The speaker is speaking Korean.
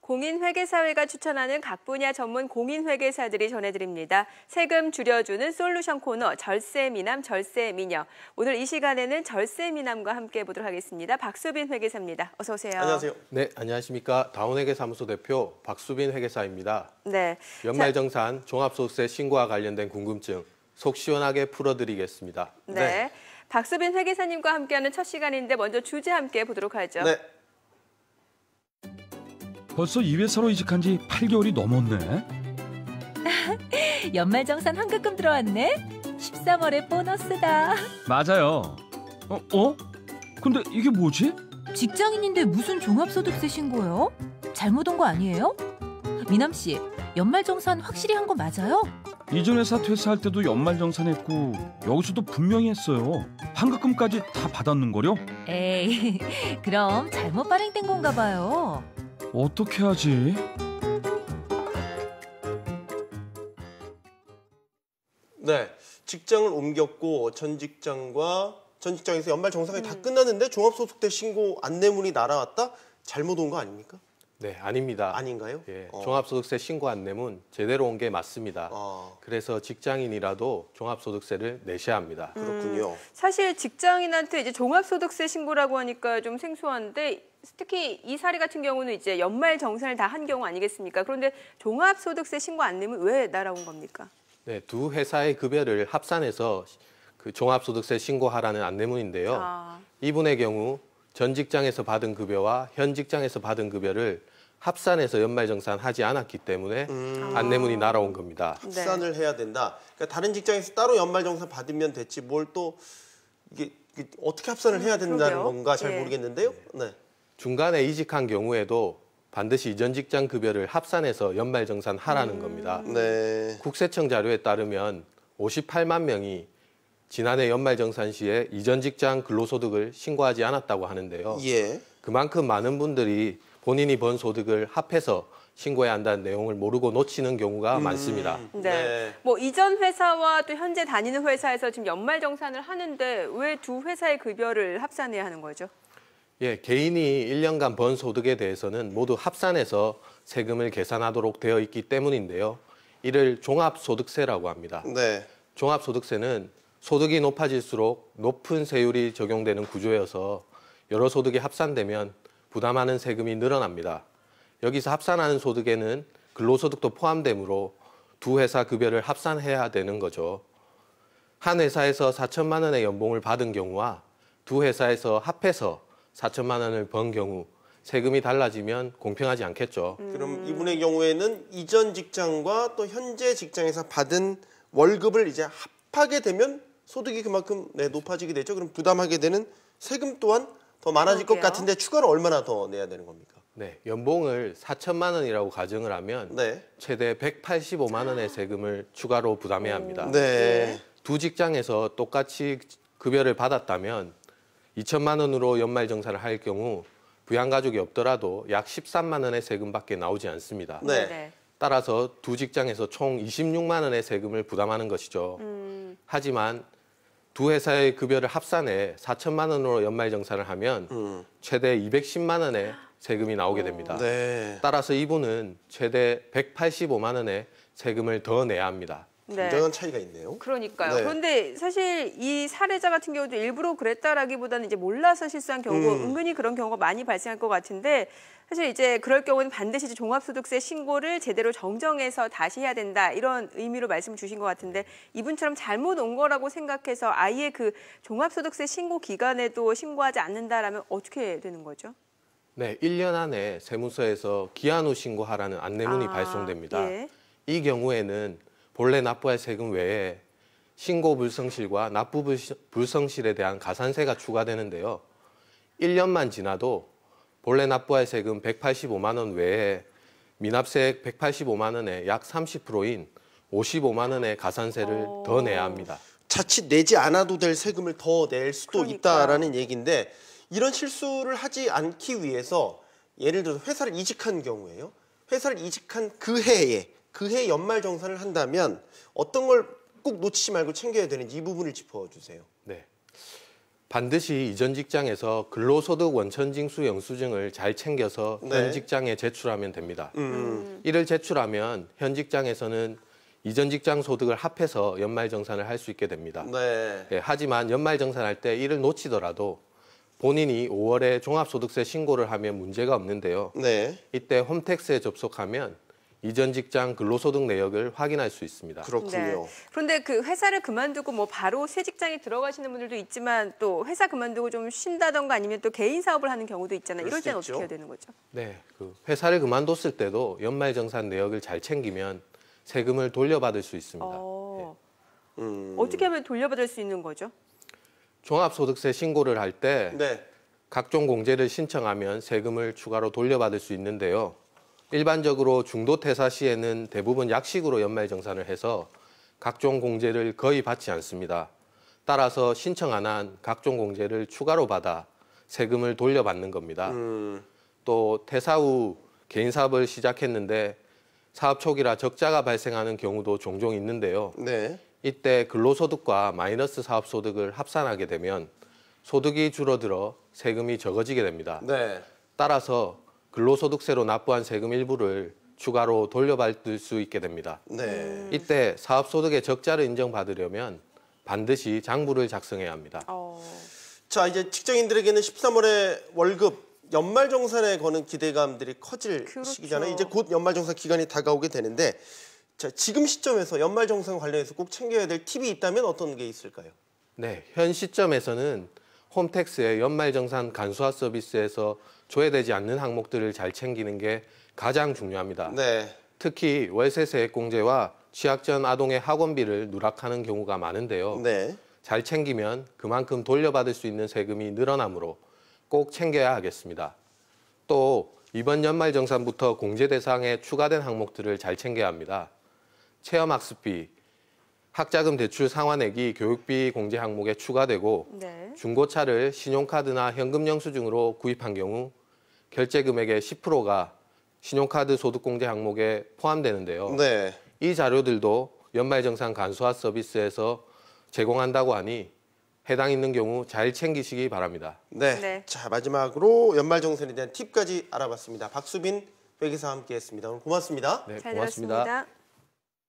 공인회계사회가 추천하는 각 분야 전문 공인회계사들이 전해드립니다. 세금 줄여주는 솔루션 코너 절세미남 절세미녀. 오늘 이 시간에는 절세미남과 함께 해보도록 하겠습니다. 박수빈 회계사입니다. 어서 오세요. 안녕하세요. 네, 안녕하십니까. 다운회계사무소 대표 박수빈 회계사입니다. 네. 연말정산 종합소득세 신고와 관련된 궁금증 속 시원하게 풀어드리겠습니다. 네. 박수빈 회계사님과 함께하는 첫 시간인데 먼저 주제 함께 보도록 하죠. 네. 벌써 이 회사로 이직한 지 8개월이 넘었네. 연말정산 환급금 들어왔네. 13월에 보너스다. 맞아요. 근데 이게 뭐지? 직장인인데 무슨 종합소득세 신고요? 잘못 온 거 아니에요? 미남 씨, 연말정산 확실히 한 거 맞아요? 이전 회사 퇴사할 때도 연말정산했고 여기서도 분명히 했어요. 환급금까지 다 받았는 거요? 에이, 그럼 잘못 발행된 건가 봐요. 어떻게 하지? 네. 직장을 옮겼고 전 직장에서 연말 정산이 다 끝났는데 종합소득세 신고 안내문이 날아왔다? 잘못 온 거 아닙니까? 네, 아닙니다. 아닌가요? 예, 종합소득세 신고 안내문 제대로 온 게 맞습니다. 아, 그래서 직장인이라도 종합소득세를 내셔야 합니다. 그렇군요. 사실 직장인한테 이제 종합소득세 신고라고 하니까 좀 생소한데 특히 이 사례 같은 경우는 이제 연말 정산을 다 한 경우 아니겠습니까? 그런데 종합소득세 신고 안내문 왜 날아온 겁니까? 네, 두 회사의 급여를 합산해서 그 종합소득세 신고하라는 안내문인데요. 이분의 경우 전 직장에서 받은 급여와 현 직장에서 받은 급여를 합산해서 연말정산하지 않았기 때문에 안내문이 날아온 겁니다. 합산을 해야 된다. 그러니까 다른 직장에서 따로 연말정산 받으면 됐지 뭘 또 이게 어떻게 합산을 해야 된다는 그러게요. 건가 잘 예. 모르겠는데요. 네. 중간에 이직한 경우에도 반드시 이전 직장 급여를 합산해서 연말정산하라는 겁니다. 네. 국세청 자료에 따르면 58만 명이 지난해 연말정산 시에 이전 직장 근로소득을 신고하지 않았다고 하는데요. 예. 그만큼 많은 분들이 본인이 번 소득을 합해서 신고해야 한다는 내용을 모르고 놓치는 경우가 많습니다. 네. 네. 뭐 이전 회사와 또 현재 다니는 회사에서 지금 연말 정산을 하는데 왜 두 회사의 급여를 합산해야 하는 거죠? 예, 개인이 1년간 번 소득에 대해서는 모두 합산해서 세금을 계산하도록 되어 있기 때문인데요. 이를 종합소득세라고 합니다. 네. 종합소득세는 소득이 높아질수록 높은 세율이 적용되는 구조여서 여러 소득이 합산되면 부담하는 세금이 늘어납니다. 여기서 합산하는 소득에는 근로소득도 포함되므로 두 회사 급여를 합산해야 되는 거죠. 한 회사에서 4천만 원의 연봉을 받은 경우와 두 회사에서 합해서 4천만 원을 번 경우 세금이 달라지면 공평하지 않겠죠. 그럼 이분의 경우에는 이전 직장과 또 현재 직장에서 받은 월급을 이제 합하게 되면 소득이 그만큼 높아지게 되죠. 그럼 부담하게 되는 세금 또한 더 많아질 것 같은데 추가로 얼마나 더 내야 되는 겁니까? 네, 연봉을 4천만 원이라고 가정을 하면 네. 최대 185만 원의 세금을 추가로 부담해야 합니다. 네. 두 직장에서 똑같이 급여를 받았다면 2천만 원으로 연말정산을 할 경우 부양가족이 없더라도 약 13만 원의 세금밖에 나오지 않습니다. 네. 따라서 두 직장에서 총 26만 원의 세금을 부담하는 것이죠. 하지만 두 회사의 급여를 합산해 4천만 원으로 연말정산을 하면 최대 210만 원의 세금이 나오게 됩니다. 네. 따라서 이분은 최대 185만 원의 세금을 더 내야 합니다. 굉장한 차이가 있네요. 그러니까요. 네. 그런데 사실 이 사례자 같은 경우도 일부러 그랬다라기보다는 이제 몰라서 실수한 경우가 은근히 그런 경우가 많이 발생할 것 같은데 사실 이제 그럴 경우는 반드시 이제 종합소득세 신고를 제대로 정정해서 다시 해야 된다 이런 의미로 말씀 주신 것 같은데 이분처럼 잘못 온 거라고 생각해서 아예 그 종합소득세 신고 기간에도 신고하지 않는다라면 어떻게 되는 거죠? 네, 1년 안에 세무서에서 기한 후 신고하라는 안내문이 발송됩니다. 예. 이 경우에는 본래 납부할 세금 외에 신고 불성실과 납부 불성실에 대한 가산세가 추가되는데요. 1년만 지나도 본래 납부할 세금 185만 원 외에 미납세액 185만 원의 약 30%인 55만 원의 가산세를 더 내야 합니다. 자칫 내지 않아도 될 세금을 더 낼 수도 그러니까요. 있다라는 얘기인데 이런 실수를 하지 않기 위해서 예를 들어서 회사를 이직한 경우에요. 회사를 이직한 그 해 연말 정산을 한다면 어떤 걸 꼭 놓치지 말고 챙겨야 되는지 이 부분을 짚어주세요. 네. 반드시 이전 직장에서 근로소득 원천징수 영수증을 잘 챙겨서 네. 현 직장에 제출하면 됩니다. 이를 제출하면 현 직장에서는 이전 직장 소득을 합해서 연말정산을 할 수 있게 됩니다. 네. 예, 하지만 연말정산할 때 이를 놓치더라도 본인이 5월에 종합소득세 신고를 하면 문제가 없는데요. 네. 이때 홈택스에 접속하면 이전 직장 근로소득 내역을 확인할 수 있습니다. 그렇군요. 그런데 그 회사를 그만두고 뭐 바로 새 직장에 들어가시는 분들도 있지만 또 회사 그만두고 좀 쉰다던가 아니면 또 개인 사업을 하는 경우도 있잖아요. 이럴 때는 어떻게 해야 되는 거죠? 네, 그 회사를 그만뒀을 때도 연말정산 내역을 잘 챙기면 세금을 돌려받을 수 있습니다. 어떻게 하면 돌려받을 수 있는 거죠? 종합소득세 신고를 할 때 네. 각종 공제를 신청하면 세금을 추가로 돌려받을 수 있는데요. 일반적으로 중도 퇴사 시에는 대부분 약식으로 연말정산을 해서 각종 공제를 거의 받지 않습니다. 따라서 신청 안 한 각종 공제를 추가로 받아 세금을 돌려받는 겁니다. 또 퇴사 후 개인 사업을 시작했는데 사업 초기라 적자가 발생하는 경우도 종종 있는데요. 네. 이때 근로소득과 마이너스 사업소득을 합산하게 되면 소득이 줄어들어 세금이 적어지게 됩니다. 네. 따라서 근로소득세로 납부한 세금 일부를 추가로 돌려받을 수 있게 됩니다. 네. 이때 사업소득의 적자를 인정받으려면 반드시 장부를 작성해야 합니다. 자, 이제 직장인들에게는 13월에 월급 연말정산에 거는 기대감들이 커질 그렇죠. 시기잖아요. 이제 곧 연말정산 기간이 다가오게 되는데, 자, 지금 시점에서 연말정산 관련해서 꼭 챙겨야 될 팁이 있다면 어떤 게 있을까요? 네, 현 시점에서는 홈택스의 연말정산 간소화 서비스에서 조회되지 않는 항목들을 잘 챙기는 게 가장 중요합니다. 네. 특히 월세 세액공제와 취약 전 아동의 학원비를 누락하는 경우가 많은데요. 네. 잘 챙기면 그만큼 돌려받을 수 있는 세금이 늘어나므로 꼭 챙겨야 하겠습니다. 또 이번 연말정산부터 공제 대상에 추가된 항목들을 잘 챙겨야 합니다. 체험학습비, 학자금 대출 상환액이 교육비 공제 항목에 추가되고 네. 중고차를 신용카드나 현금 영수증으로 구입한 경우 결제 금액의 10%가 신용카드 소득공제 항목에 포함되는데요. 네. 이 자료들도 연말정산 간소화 서비스에서 제공한다고 하니 해당 있는 경우 잘 챙기시기 바랍니다. 네. 네. 자, 마지막으로 연말정산에 대한 팁까지 알아봤습니다. 박수빈 회계사와 함께했습니다. 오늘 고맙습니다. 네, 잘 고맙습니다. 들었습니다.